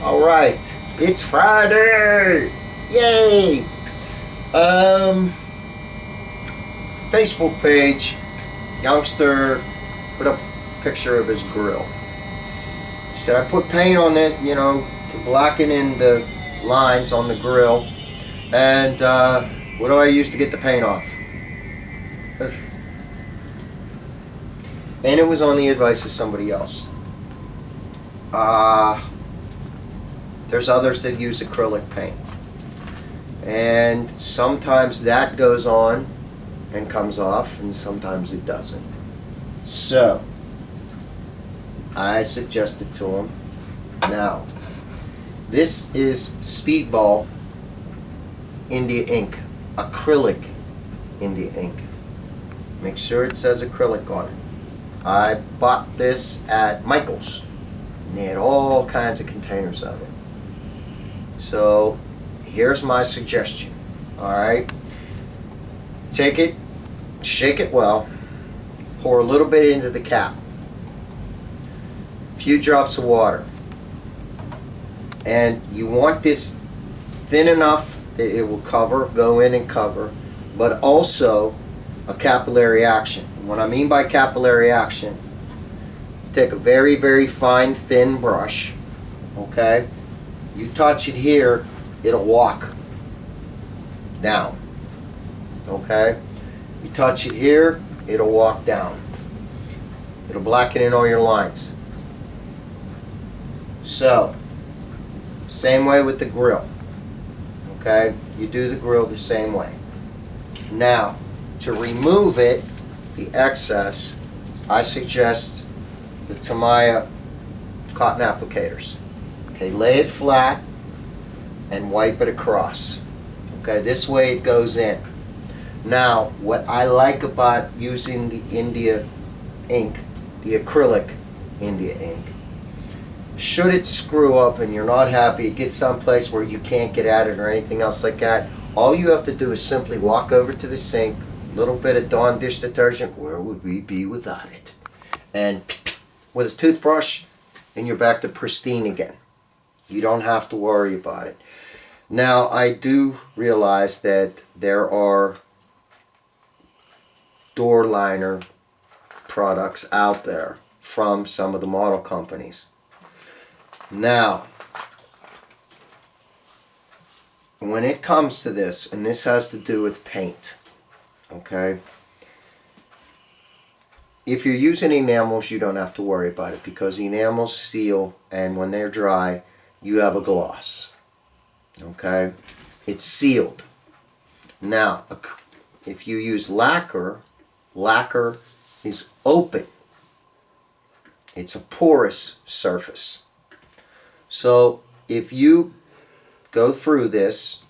Alright, it's Friday! Yay! Facebook page, youngster put up a picture of his grill. He said, I put paint on this, to blacken in the lines on the grill. And what do I use to get the paint off? And it was on the advice of somebody else. There's others that use acrylic paint. And sometimes that goes on and comes off, and sometimes it doesn't. So, I suggested to him, now, this is Speedball India ink, acrylic India ink. Make sure it says acrylic on it. I bought this at Michael's, and they had all kinds of containers of it. So here's my suggestion. Alright, take it, shake it well, pour a little bit into the cap, a few drops of water, and you want this thin enough that it will go in and cover, but also a capillary action. And what I mean by capillary action, take a very, very fine, thin brush, okay? You touch it here, it'll walk down, okay? You touch it here, it'll walk down. It'll blacken in all your lines. So, same way with the grill, okay? You do the grill the same way. Now, to remove it, the excess, I suggest the Tamiya cotton applicators. Okay, lay it flat and wipe it across. Okay, this way it goes in. Now, what I like about using the India ink, the acrylic India ink, should it screw up and you're not happy, it gets someplace where you can't get at it or anything else like that, all you have to do is simply walk over to the sink, a little bit of Dawn dish detergent, where would we be without it? And with a toothbrush, and you're back to pristine again. You don't have to worry about it. Now, I do realize that there are door liner products out there from some of the model companies. Now, when it comes to this, and this has to do with paint, okay? If you're using enamels, you don't have to worry about it because enamels seal, and when they're dry, you have a gloss. Okay? It's sealed. Now, if you use lacquer, lacquer is open. It's a porous surface. So, if you go through this,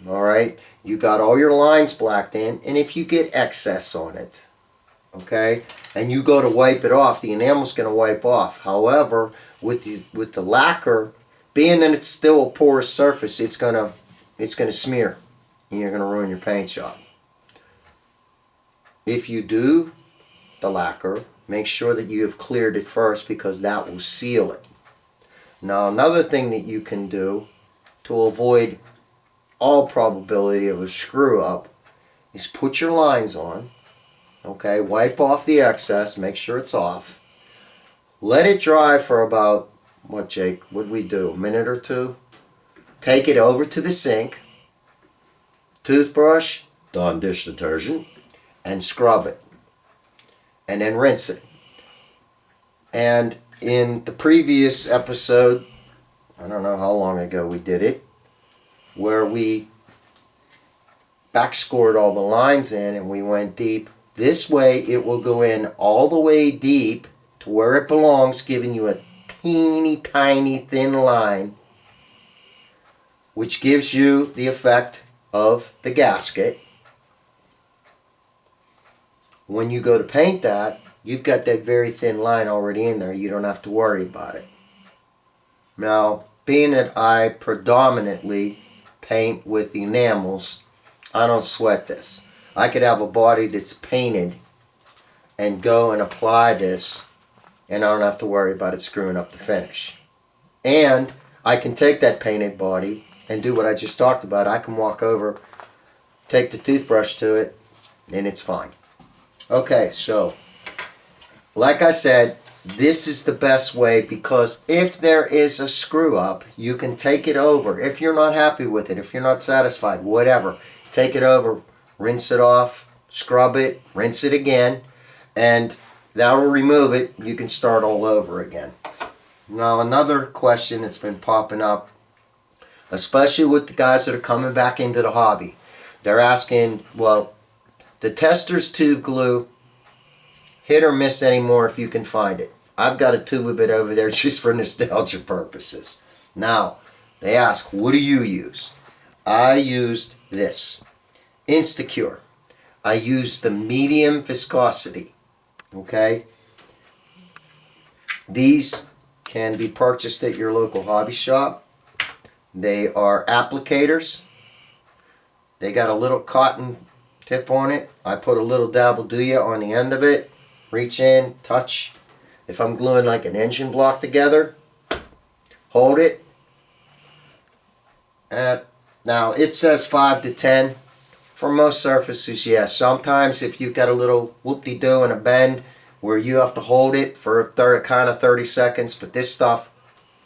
alright, you got all your lines blacked in, and if you get excess on it, okay, and you go to wipe it off, the enamel's going to wipe off. However, with the lacquer, being that it's still a porous surface, it's gonna smear, and you're gonna ruin your paint job. If you do the lacquer, make sure that you have cleared it first because that will seal it. Now, another thing that you can do to avoid all probability of a screw up is put your lines on. Okay, wipe off the excess, make sure it's off. Let it dry for about, what, Jake? What'd we do? A minute or two? Take it over to the sink, toothbrush, Dawn dish detergent, and scrub it. And then rinse it. And in the previous episode, I don't know how long ago we did it, where we backscored all the lines in and we went deep. This way it will go in all the way deep to where it belongs, giving you a teeny tiny thin line, which gives you the effect of the gasket. When you go to paint that, you've got that very thin line already in there. You don't have to worry about it. Now, being that I predominantly paint with enamels, I don't sweat this. I could have a body that's painted and go and apply this, and I don't have to worry about it screwing up the finish. And I can take that painted body and do what I just talked about. I can walk over, take the toothbrush to it, and it's fine. Okay, so like I said, this is the best way, because if there is a screw up, you can take it over. If you're not happy with it, if you're not satisfied, whatever, take it over, rinse it off, scrub it, rinse it again, and that will remove it. You can start all over again. Now, another question that's been popping up, especially with the guys that are coming back into the hobby, they're asking, well, the tester's tube glue, hit or miss anymore if you can find it. I've got a tube of it over there just for nostalgia purposes. Now, they ask, what do you use? I used this, Instacure. I used the medium viscosity, okay? These can be purchased at your local hobby shop. They are applicators. They got a little cotton tip on it. I put a little dabble-do-ya on the end of it. Reach in, touch. If I'm gluing like an engine block together, hold it. Now it says 5 to 10. For most surfaces, yes. Sometimes if you've got a little whoop-de-doo and a bend where you have to hold it for a kind of 30 seconds, but this stuff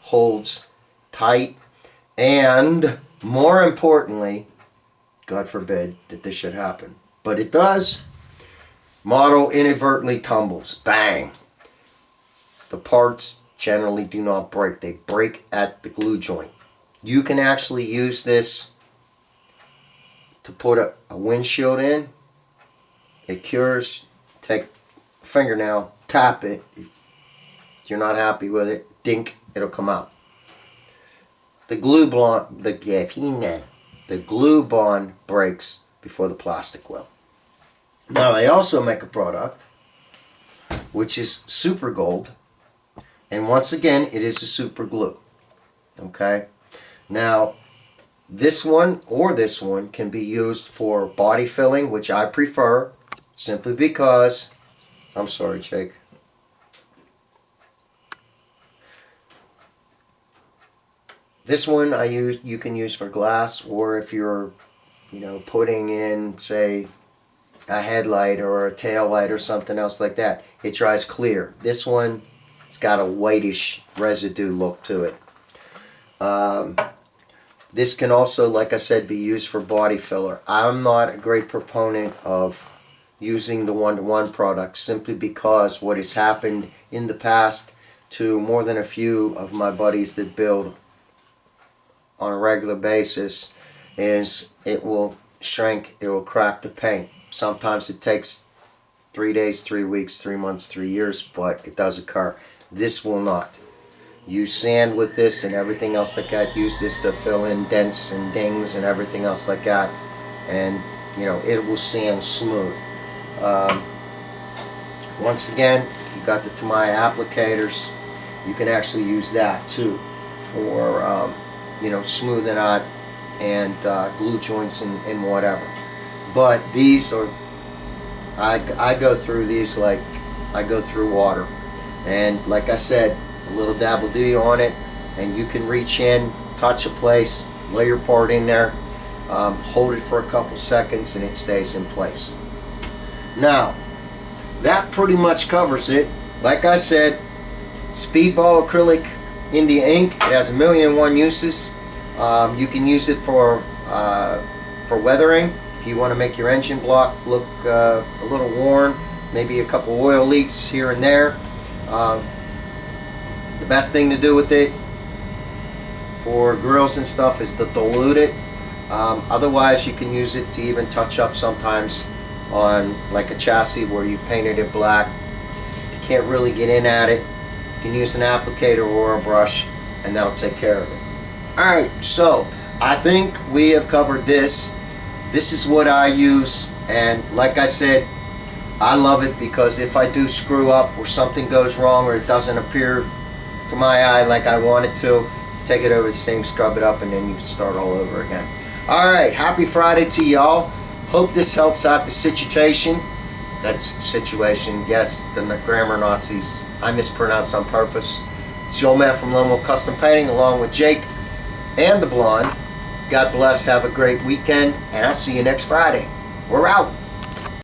holds tight. And more importantly, God forbid that this should happen, but it does. Model inadvertently tumbles. Bang. The parts generally do not break. They break at the glue joint. You can actually use this to put a windshield in. It cures. Take a fingernail, tap it. If you're not happy with it, dink, it'll come out. The glue bond breaks before the plastic will. Now they also make a product which is super gold, and once again it is a super glue. Okay, now this one or this one can be used for body filling, which I prefer simply because, I'm sorry, Jake. This one you can use for glass, or if you're, putting in, say, a headlight or a tail light or something else like that. It dries clear. This one, it's got a whitish residue look to it. This can also, like I said, be used for body filler. I'm not a great proponent of using the one-to-one product simply because what has happened in the past to more than a few of my buddies that build on a regular basis is it will shrink, it will crack the paint. Sometimes it takes 3 days, 3 weeks, 3 months, 3 years, but it does occur. This will not. Use sand with this and everything else like that. Use this to fill in dents and dings and everything else like that, and it will sand smooth. Once again, you got the Tamiya applicators. You can actually use that too for smoothing out and glue joints and whatever. But these are, I go through these like I go through water. And like I said, a little dabble-do on it, and you can reach in, touch a place, lay your part in there, hold it for a couple seconds, and it stays in place. Now, that pretty much covers it. Like I said, Speedball acrylic India ink. It has 1,000,001 uses. You can use it for weathering. If you want to make your engine block look a little worn, maybe a couple oil leaks here and there. The best thing to do with it for grills and stuff is to dilute it. Otherwise, you can use it to even touch up sometimes on like a chassis where you painted it black. You can't really get in at it. You can use an applicator or a brush, and that'll take care of it. Alright, so I think we have covered this. This is what I use, and like I said, I love it because if I do screw up or something goes wrong or it doesn't appear to my eye like I want it to, take it over the same, scrub it up, and then you start all over again. Alright, happy Friday to y'all. Hope this helps out the situation. That's situation, yes, the grammar Nazis. I mispronounce on purpose. It's the old man from Lone Wolf Custom Painting along with Jake and the blonde. God bless, have a great weekend, and I'll see you next Friday. We're out.